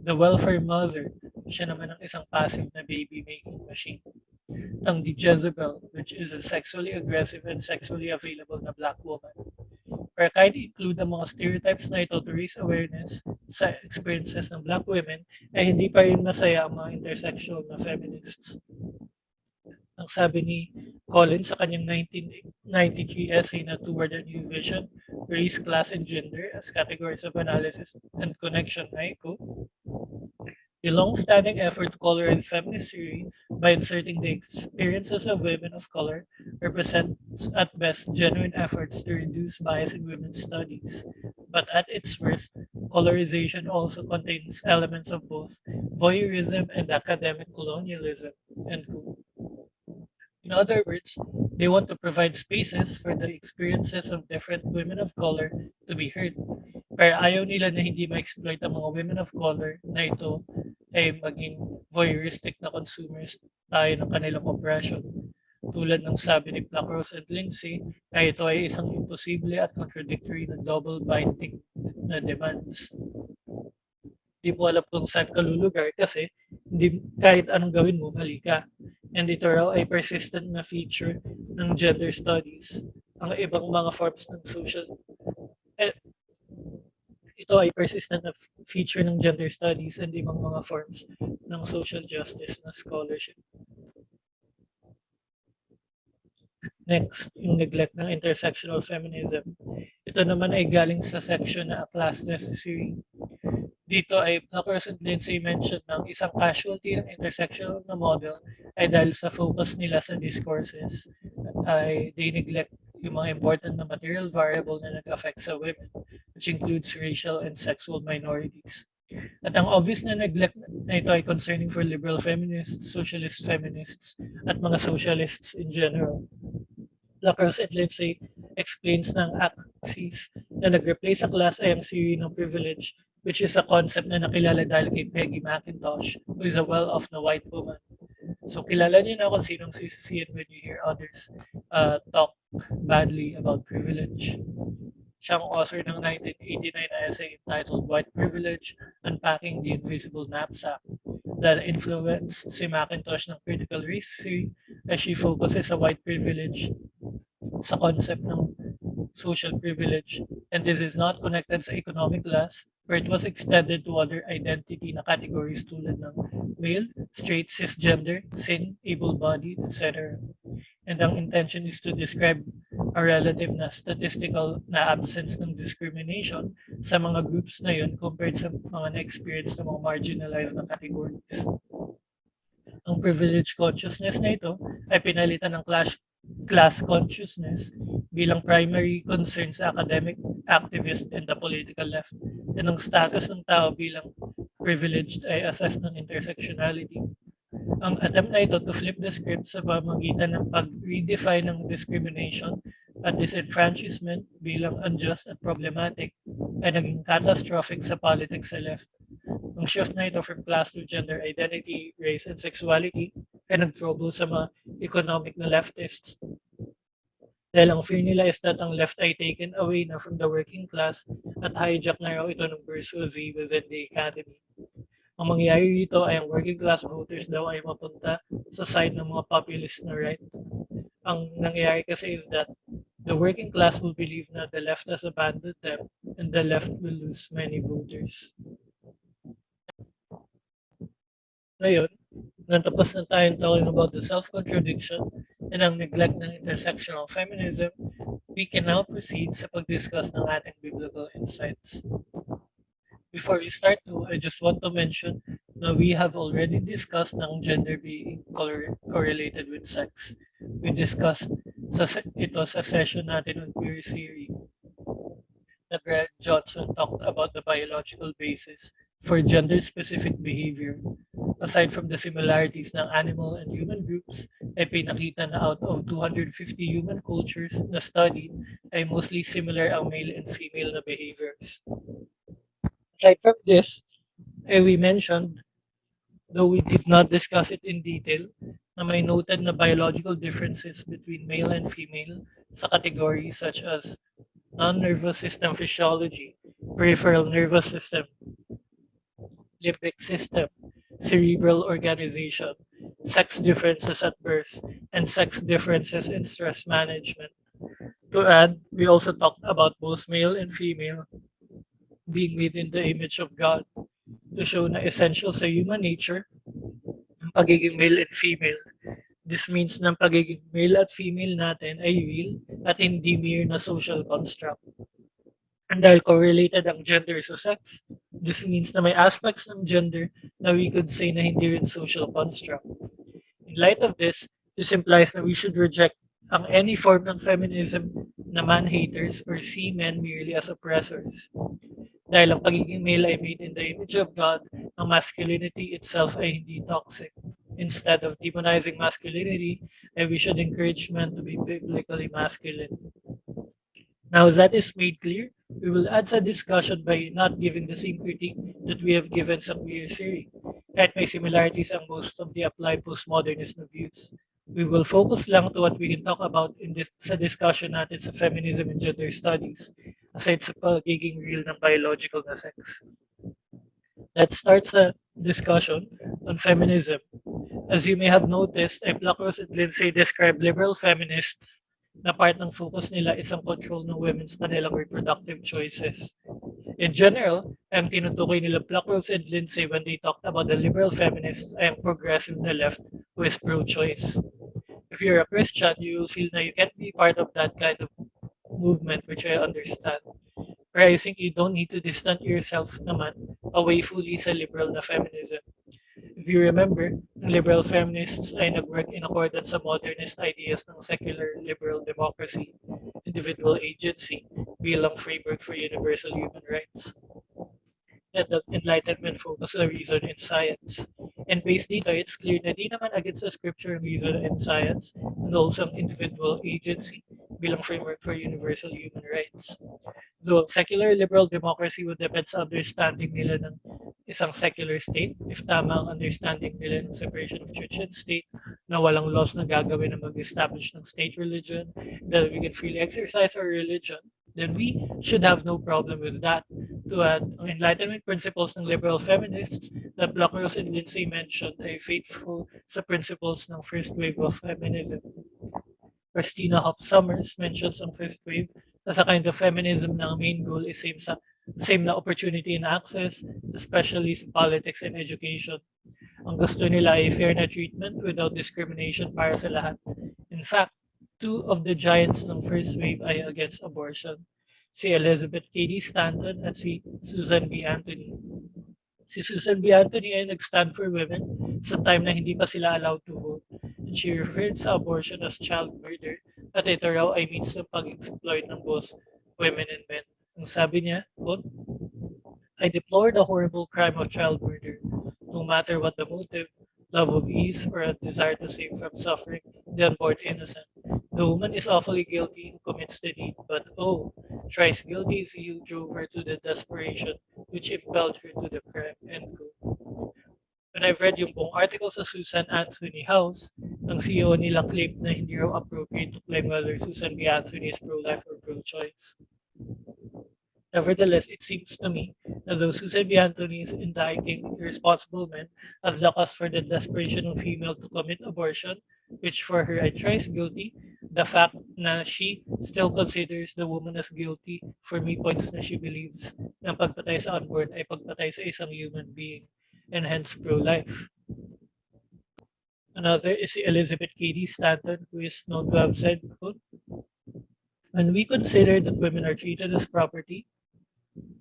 The welfare mother, siya naman ang isang passive na baby-making machine. Ang the Jezebel, which is a sexually aggressive and sexually available na black woman. Pero kahit include ang mga stereotypes na ito to raise awareness sa experiences ng black women, ay hindi pa rin masaya ang mga intersectional na feminists. Ang sabi ni Collins sa kanyang 1993 essay na Toward a New Vision, Race, Class, and Gender as Categories of Analysis and Connection, ay quote, the long-standing effort to colorize feminist theory by inserting the experiences of women of color represents at best genuine efforts to reduce bias in women's studies. But at its worst, colorization also contains elements of both voyeurism and academic colonialism. End quote. In other words, they want to provide spaces for the experiences of different women of color to be heard. Pero ayaw nila na hindi ma-exploit ang mga women of color na ito ay maging voyeuristic na consumers tayo ng kanilang oppression. Tulad ng sabi ni Pluckers and Lindsay, ay ito ay isang imposible at contradictory na double binding na demands. Di mo alam kung saan ka lulugar kasi hindi, kahit anong gawin mo, mali ka. And ito raw ay persistent na feature ng gender studies. Ang ibang mga forms ng social ito ay persistent na feature ng gender studies and ibang mga forms ng social justice na scholarship. Next, yung neglect ng intersectional feminism. Ito Ito naman ay galing sa section na A Class Necessary. Dito ay Pluckers and Lindsay mentioned ng isang casualty ng intersectional na model ay dahil sa focus nila sa discourses ay they neglect yung mga important na material variable na nag-affect sa women, which includes racial and sexual minorities. At ang obvious na neglect na ito ay concerning for liberal feminists, socialist feminists, at mga socialists in general. Lacrosse and Lindsay explains ng axis na nag-replace sa class ay ang theory ng privilege, which is a concept na nakilala dahil kay Peggy McIntosh, who is a well-off na white woman. So kilala niyo na kung sinong sisisihin when you hear others talk badly about privilege. Siyang author ng 1989 essay entitled White Privilege, Unpacking the Invisible Knapsack that influenced si McIntosh ng critical race theory as she focuses sa white privilege sa concept ng social privilege, and this is not connected sa economic class where it was extended to other identity na categories tulad ng male, straight, cisgender, sin, able-bodied, etc. And ang intention is to describe a relative na statistical na absence ng discrimination sa mga groups na yun compared sa mga na-experience ng mga marginalized na categories. Ang privilege consciousness na ito ay pinalitan ng class consciousness bilang primary concern sa academic, activist, and the political left. And ang status ng tao bilang privileged ay assessed ng intersectionality. Ang attempt na ito to flip the script sa pamamagitan ng pag-redefine ng discrimination at disenfranchisement bilang unjust at problematic ay naging catastrophic sa politics sa left. Ang shift na ito from class to gender identity, race, and sexuality ay nag-trouble sa mga economic na leftists. Dahil ang fear nila is that ang left ay taken away na from the working class at hijack na raw ito ng bourgeoisie within the academy. Ang mangyayari dito ay ang working class voters daw ay mapunta sa side ng mga populist na right. Ang nangyayari kasi is that the working class will believe na the left has abandoned them and the left will lose many voters. Ngayon, natapos na tayo talking about the self-contradiction and ang neglect ng intersectional feminism, we can now proceed sa pag-discuss ng ating biblical insights. Before we start though, I just want to mention na we have already discussed ng gender being correlated with sex. We discussed ito sa session natin on queer theory. Greg Johnson talked about the biological basis for gender-specific behavior. Aside from the similarities ng animal and human groups, ay pinakita na out of 250 human cultures na studied, ay mostly similar ang male and female na behaviors. Aside from this, we mentioned, though we did not discuss it in detail, na may noted na biological differences between male and female sa categories such as non-nervous system physiology, peripheral nervous system, limbic system, cerebral organization, sex differences at birth, and sex differences in stress management. To add, we also talked about both male and female being made in the image of God to show na essential sa human nature ang pagiging male and female. This means na pagiging male at female natin ay real at hindi mere na social construct. And dahil correlated ang gender sa sex, this means na may aspects ng gender na we could say na hindi rin social construct. In light of this implies na we should reject ang any form ng feminism na man-haters or see men merely as oppressors. Dahil ang pagiging male ay made in the image of God, ang masculinity itself ay hindi toxic. Instead of demonizing masculinity, we should encourage men to be biblically masculine. Now that is made clear, we will add sa discussion by not giving the same critique that we have given sa queer theory, kahit may similarities ang most of the applied postmodernist na views. We will focus lang to what we can talk about sa discussion natin sa feminism and gender studies, aside sa pagiging real ng biological na sex. Let's start sa discussion on feminism. As you may have noticed, Pluckers and Lindsay describe liberal feminists na part ng focus nila is ang control ng women sa kanilang reproductive choices. In general, ang tinutukoy nila Pluckers and Lindsay when they talked about the liberal feminists ay ang progressive na left who is pro-choice. If you're a Christian, you will feel na you can't be part of that kind of movement, which I understand. But I think you don't need to distance yourself naman away fully sa liberal na feminism. If you remember, ang liberal feminists ay nag-work in accordance sa modernist ideas ng secular liberal democracy, individual agency, bilang framework for universal human rights. And the Enlightenment focus on reason in science. And based dito, it's clear na di naman against the scripture ang reason in science and also ang individual agency bilang framework for universal human rights. Though ang secular liberal democracy would depend sa understanding nila ng isang secular state, if tama ang understanding nila ng separation of church and state, na walang laws na gagawin na mag-establish ng state religion, that we can freely exercise our religion, then we should have no problem with that. To add, ang Enlightenment principles ng liberal feminists that Blockros and Lindsay mentioned ay faithful sa principles ng first wave of feminism. Christina Hop Summers mentions ang first wave na sa kind of feminism na ang main goal is same na opportunity and access, especially sa politics and education. Ang gusto nila ay fair na treatment without discrimination para sa lahat. In fact, two of the giants ng first wave ay against abortion, si Elizabeth Cady Stanton at si Susan B. Anthony. Si Susan B. Anthony ay nag-stand for women sa time na hindi pa sila allowed to vote. And she referred sa abortion as child murder at ito raw ay means ng pag-exploit ng both women and men. Ang sabi niya, quote, I deplore the horrible crime of child murder. No matter what the motive, love of ease, or a desire to save from suffering the unborn innocent. The woman is awfully guilty who commits the deed, but oh, thrice guilty is he who drove her to the desperation which impelled her to the crime. End quote. When I've read yung buong article sa Susan Anthony House, ang CEO nila claimed na hindi raw appropriate to claim whether Susan B. Anthony is pro-life or pro-choice. Nevertheless, it seems to me that though Susan B. Anthony is indicting irresponsible men as the cause for the desperation of female to commit abortion, which for her I thrice guilty, the fact na she still considers the woman as guilty for me points na she believes na ang pagpatay sa unborn ay pagpatay sa isang human being and hence pro-life. Another is si Elizabeth Cady Stanton, who is known to have said, quote, when we consider that women are treated as property,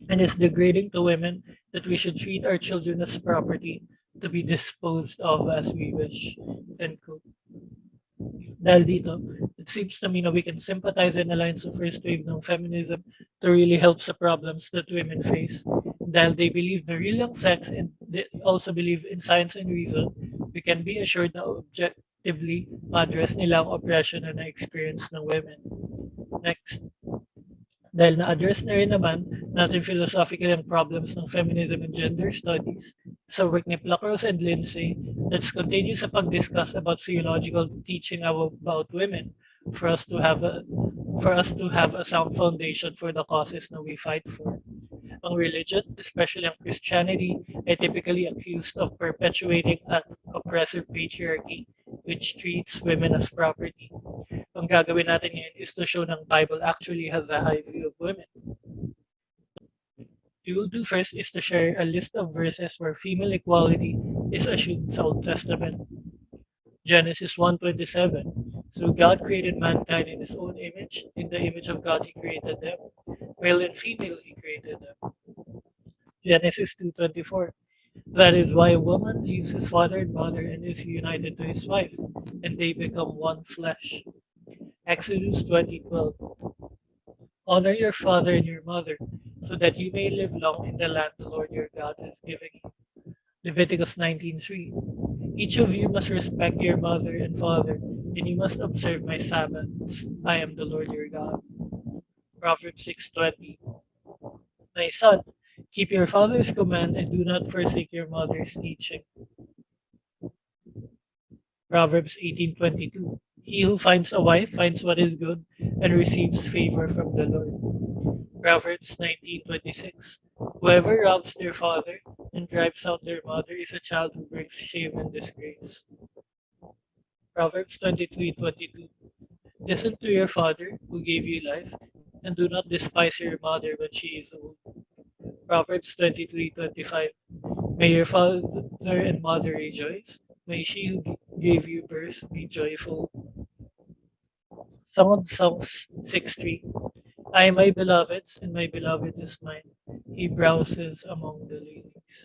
and it's degrading to women that we should treat our children as property to be disposed of as we wish. End quote. Dahil dito, it seems to me na we can sympathize and align sa first wave ng feminism to really help sa problems that women face. Dahil they believe na real ang sex and they also believe in science and reason, we can be assured na objectively ma-address nila ang oppression na na-experience ng women. Next. Dahil na-address na rin naman natin philosophically ang problems ng feminism and gender studies sa work ni Pluckros and Lindsay, let's continue sa pag-discuss about theological teaching about women for us to have a sound foundation for the causes na we fight for. Ang religion, especially ang Christianity, ay typically accused of perpetuating an oppressive patriarchy which treats women as property. Ang gagawin natin ngayon is to show ng Bible actually has a high view of women. What we will do first is to share a list of verses where female equality is assumed sa Old Testament. Genesis 1:27. So God created mankind in his own image. In the image of God he created them. Male and female he created them. Genesis 2:24. That is why a woman leaves his father and mother and is united to his wife, and they become one flesh. Exodus 20:12. Honor your father and your mother, so that you may live long in the land the Lord your God is giving you. Leviticus 19:3. Each of you must respect your mother and father, and you must observe my Sabbaths. I am the Lord your God. Proverbs 6:20. My son, keep your father's command and do not forsake your mother's teaching. Proverbs 18:22. He who finds a wife finds what is good and receives favor from the Lord. Proverbs 19:26. Whoever robs their father and drives out their mother is a child who brings shame and disgrace. Proverbs 23:22. Listen to your father who gave you life, and do not despise your mother when she is old. Proverbs 23:25. May your father and mother rejoice. May she who gave you birth be joyful. Song of Songs 6:3. I my beloveds, and my beloved is mine. He browses among the ladies.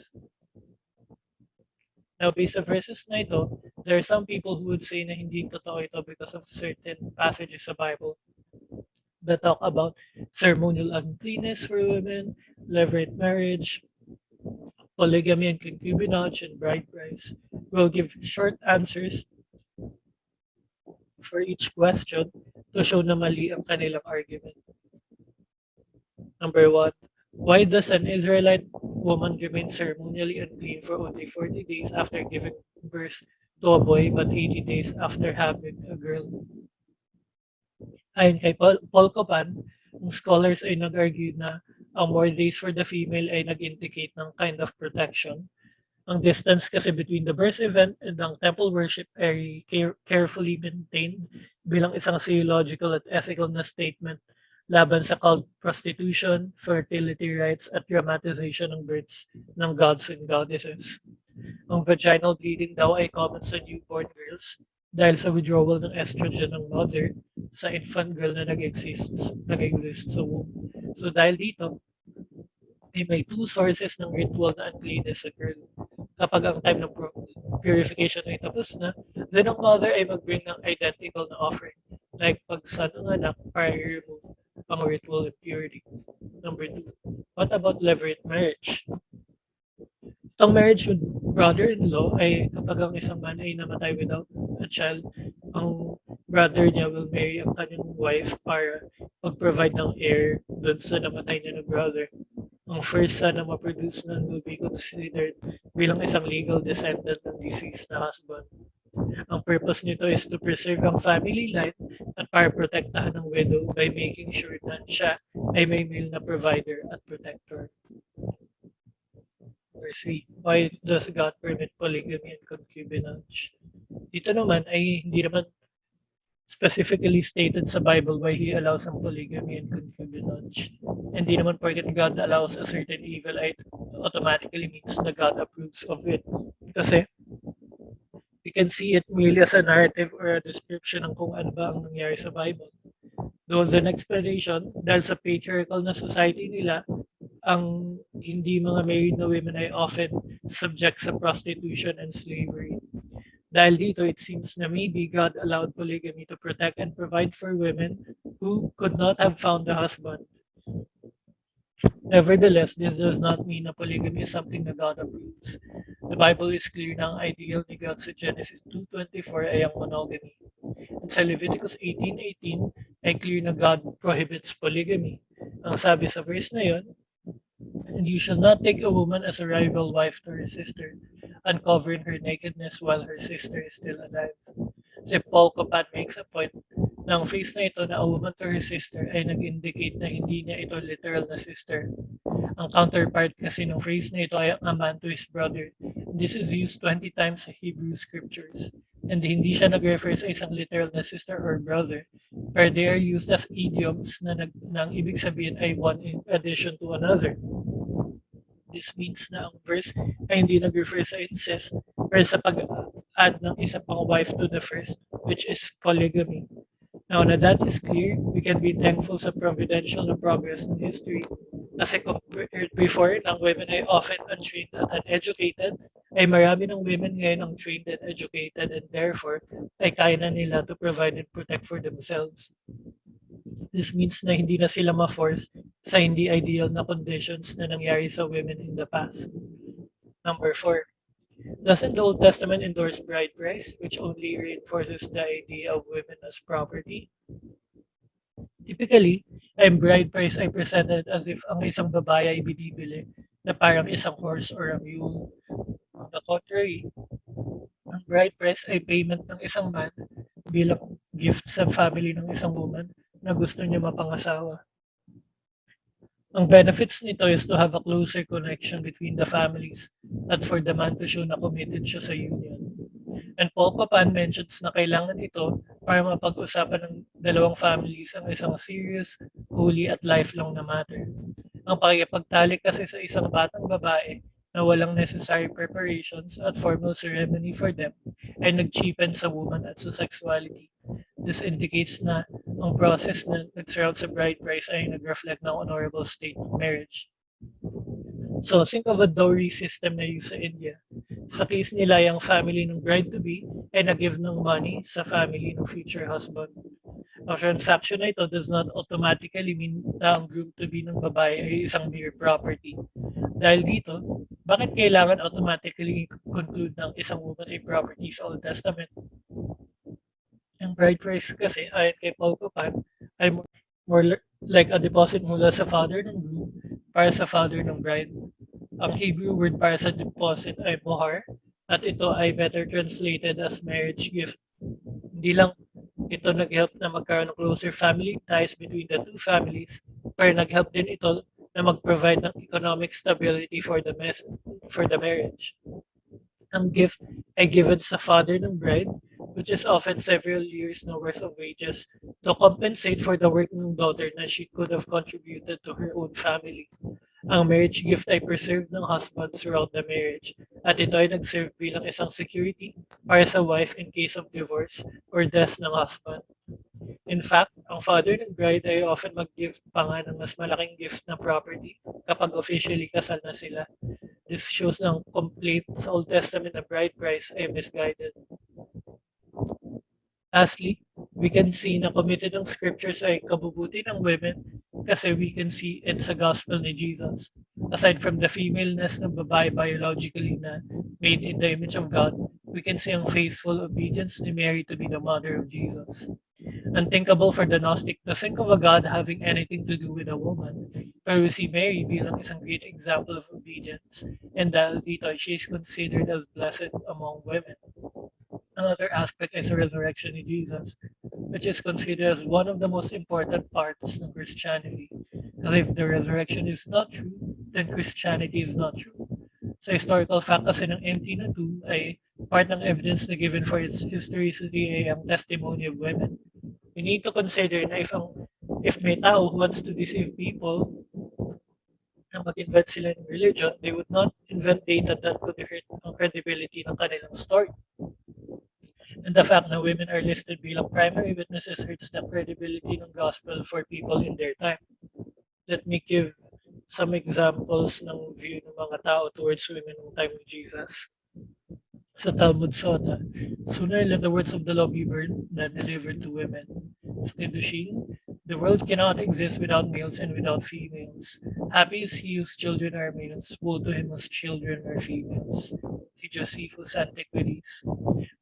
Now, based sa verses na ito, there are some people who would say na hindi totoo ito because of certain passages sa Bible that talk about ceremonial uncleanness for women, levirate marriage, polygamy and concubinage, and bride price. We'll give short answers for each question to show na mali ang kanilang argument. Number one, why does an Israelite woman remain ceremonially unclean for only 40 days after giving birth to a boy but 80 days after having a girl? Ayon kay Paul Copan, ang scholars ay nag-argue na ang more days for the female ay nag-indicate ng kind of protection. Ang distance kasi between the birth event and ang temple worship ay carefully maintained bilang isang theological at ethical na statement laban sa cult prostitution, fertility rites at dramatization ng births ng gods and goddesses. Ang vaginal bleeding daw ay common sa newborn girls dahil sa withdrawal ng estrogen ng mother sa infant girl na nag-exist sa womb. So dahil dito, may two sources ng ritual na uncleanness sa girl. Kapag ang time ng purification ay tapos na, then ang mother ay mag-bring ng identical na offering, like pagsan ng anak para i-remove ang ritual impurity. Number two, what about levirate marriage? Ang marriage with brother-in-law ay kapag ang isang man ay namatay without a child, ang brother niya will marry ang kanyang wife para mag-provide ng heir dun sa namatay niya na brother. Ang first son na ma-produce nun will be considered bilang isang legal descendant ng deceased na husband. Ang purpose nito is to preserve ang family life at para protektahan ng widow by making sure na siya ay may male na provider at protector. Number three, why does God permit polygamy and concubinage? Dito naman ay hindi naman specifically stated sa Bible why He allows ang polygamy and concubinage. Hindi naman porket God allows a certain evil ay automatically means na God approves of it. Kasi we can see it merely as a narrative or a description ng kung ano ba ang nangyari sa Bible. Though the explanation, dahil sa patriarchal na society nila, ang hindi mga married na women ay often subject sa prostitution and slavery. Dahil dito, it seems na maybe God allowed polygamy to protect and provide for women who could not have found a husband. Nevertheless, this does not mean na polygamy is something that God approves. The Bible is clear na ang ideal ni God sa Genesis 2:24 ay ang monogamy. And sa Leviticus 18:18 ay clear na God prohibits polygamy. Ang sabi sa verse na yon, and you shall not take a woman as a rival wife to her sister, uncovering her nakedness while her sister is still alive. Si Paul Copan makes a point na ang phrase na ito na a woman to her sister ay nag-indicate na hindi niya ito literal na sister. Ang counterpart kasi ng phrase na ito ay a man to his brother. This is used 20 times sa Hebrew scriptures. And hindi siya nag-refer sa isang literal na sister or brother, but they are used as idioms na ang ibig sabihin ay one in addition to another. This means na ang verse ay hindi nag-refer sa incest, pero sa pag-add ng isa pang wife to the first, which is polygamy. Now na that is clear, we can be thankful sa providential na progress in history. Kasi compared before, ang women ay often untrained at uneducated, ay marami ng women ngayon ang trained and educated and therefore ay kaya na nila to provide and protect for themselves. This means na hindi na sila ma-force sa hindi ideal na conditions na nangyari sa women in the past. Number 4. Doesn't the Old Testament endorse bride price, which only reinforces the idea of women as property? Typically, ang bride price ay presented as if ang isang babae ay binibili na parang isang horse or a mule. On the contrary, ang bride price ay payment ng isang man bilang gift sa family ng isang woman na gusto niya mapangasawa. Ang benefits nito is to have a closer connection between the families at for the man to show na committed siya sa union. And Paul Papan mentions na kailangan ito para mapag-usapan ng dalawang families ang isang serious, holy at lifelong na matter. Ang pakikipagtalik kasi sa isang batang babae na walang necessary preparations at formal ceremony for them ay nag-cheapen sa woman at sa sexuality. This indicates na ang process na nag-surround sa bride price ay nag-reflect ng honorable state of marriage. So, think of a dowry system na use sa India. Sa case nila, yung family ng bride-to-be ay nag-give ng money sa family ng future husband. Ang transaction na ito does not automatically mean na ang groom-to-be ng babae ay isang mere property. Dahil dito, bakit kailangan automatically conclude ng isang woman ay property sa Old Testament? Ang bride price kasi ayon kay Paul Copan ay like a deposit mula sa father ng groom para sa father ng bride. Ang Hebrew word para sa deposit ay mohar at ito ay better translated as marriage gift. Hindi lang ito nag-help na magkaroon ng closer family ties between the two families, pero nag-help din ito na mag-provide ng economic stability for the marriage. Ang gift ay given sa father ng bride, which is often several years no worth of wages, to compensate for the work ng daughter na she could have contributed to her own family. Ang marriage gift ay preserved ng husband throughout the marriage at ito ay nag-serve bilang isang security para sa wife in case of divorce or death ng husband. In fact, ang father ng bride ay often mag-gift pa nga ng mas malaking gift na property kapag officially kasal na sila. This shows na ang complete sa Old Testament na bride price ay misguided. Lastly, we can see na committed ang scriptures ay kabubuti ng women kasi we can see it sa gospel ni Jesus. Aside from the femaleness ng babae biologically na made in the image of God, we can see ang faithful obedience ni Mary to be the mother of Jesus. Unthinkable for the Gnostic to think of a God having anything to do with a woman, pero we see Mary bilang isang great example of obedience, and dahil dito she is considered as blessed among women. Another aspect is the resurrection of Jesus, which is considered as one of the most important parts of Christianity. Because if the resurrection is not true, then Christianity is not true. Sa historical fact kasi ng MT na 2 ay part ng evidence na given for its historicity ay ang testimony of women. We need to consider na if may tao who wants to deceive people na mag-invent sila ng religion, they would not invent data that could hurt ang credibility ng kanilang story. And the fact that women are listed bilang primary witnesses hurts the credibility ng gospel for people in their time. Let me give some examples ng view ng mga tao towards women ng time of Jesus. Sa Talmud Sota, sooner let the words of the law be burned than delivered to women. Sa Kiddushin, the world cannot exist without males and without females. Happy is he whose children are males, woe to him whose children are females. Si Josephus Antiquities.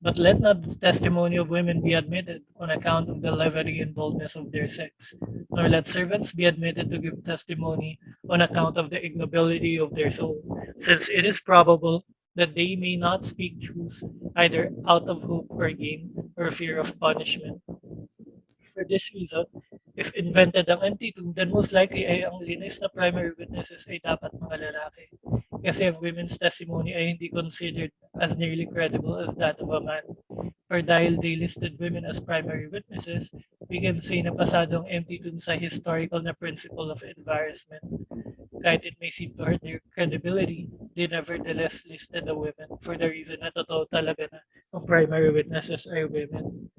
But let not the testimony of women be admitted on account of the levity and boldness of their sex, nor let servants be admitted to give testimony on account of the ignobility of their soul, since it is probable that they may not speak truth either out of hope or gain or fear of punishment. For this reason, if invented ang NT2, then most likely ay ang linis na primary witnesses ay dapat mga lalaki. Kasi ang women's testimony ay hindi considered as nearly credible as that of a man. Or dahil they listed women as primary witnesses, we can say na pasado ang MT2 sa historical na principle of embarrassment. Kahit it may seem to hurt their credibility, they nevertheless listed the women for the reason na totoo talaga na ang primary witnesses are women.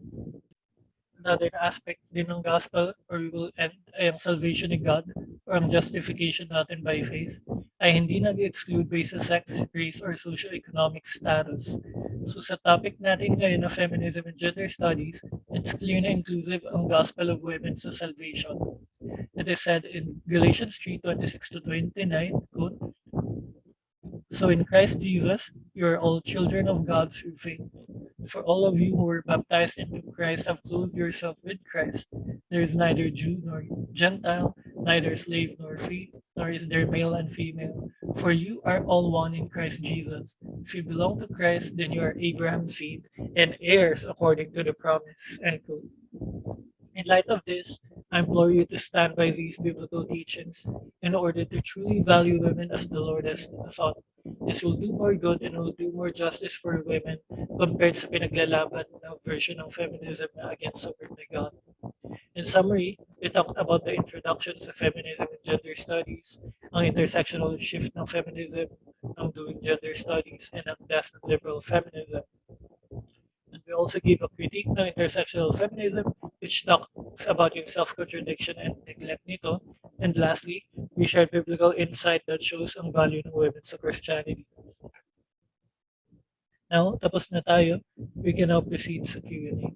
Another aspect din ng gospel or we will end ay ang salvation ni God or ang justification natin by faith ay hindi nag-exclude based sa sex, race, or socio-economic status. So sa topic natin ngayon na feminism and gender studies, it's clear na inclusive ang gospel of women sa salvation. It is said in Galatians 3:26-29, quote, "So in Christ Jesus, you are all children of God through faith. For all of you who were baptized into Christ have clothed yourself with Christ. There is neither Jew nor Gentile, neither slave nor free, nor is there male and female. For you are all one in Christ Jesus. If you belong to Christ, then you are Abraham's seed and heirs according to the promise." End quote. In light of this, I implore you to stand by these biblical teachings in order to truly value women as the Lord has thought. This will do more good and will do more justice for women compared sa pinaglalaban na version ng feminism na against the word of God. In summary, we talked about the introduction sa feminism and gender studies, ang intersectional shift ng feminism, ang doing gender studies, and ang death of liberal feminism. And We also gave a critique ng intersectional feminism, which talks about yung self-contradiction and neglect nito. And lastly, we shared biblical insight that shows ang value ng women sa Christianity. Now, tapos na tayo. We can now proceed sa Q&A.